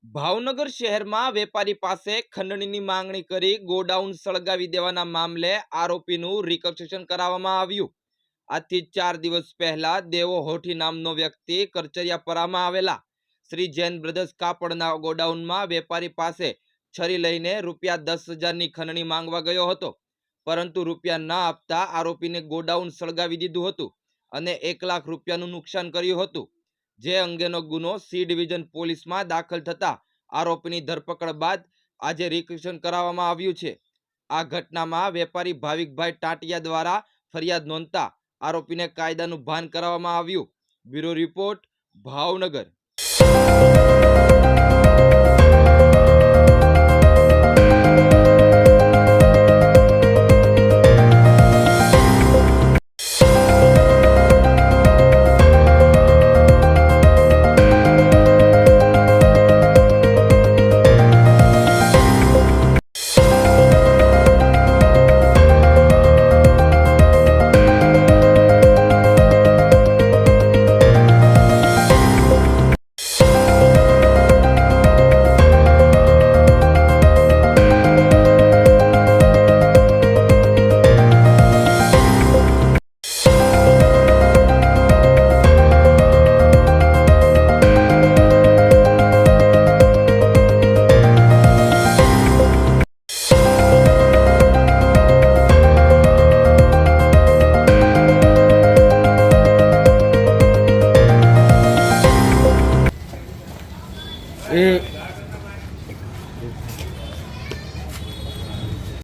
ભાવનગર શહેરમાં વેપારી પાસે ખંડણીની માંગણી કરી ગોડાઉન સળગાવી દેવાના મામલે આરોપીનું રિકન્સ્ટ્રક્શન કરાવવામાં આવ્યું। આજથી 4 દિવસ પહેલા દેવો હોઠી નામનો વ્યક્તિ કરચરિયાપરામાં આવેલા શ્રી જૈન બ્રધર્સ કાપડના ગોડાઉનમાં વેપારી પાસે છરી લઈને ₹10,000ની ખંડણી માંગવા ગયો હતો, પરંતુ રૂપિયા ન આપતા આરોપીને ગોડાઉન સળગાવી દીધું હતું અને ₹1,00,000નું નુકસાન કર્યું હતું। જે અંગેનો ગુનો સી ડિવિઝન પોલીસમાં દાખલ થતા આરોપીની ધરપકડ બાદ આજે રિકન્સ્ટ્રક્શન કરાવવામાં આવ્યું છે। આ ઘટનામાં વેપારી ભાવિકભાઈ ટાંટિયા દ્વારા ફરિયાદ નોંધતા આરોપીને કાયદાનું ભાન કરાવવામાં આવ્યું। Bureau report, Bhavnagar.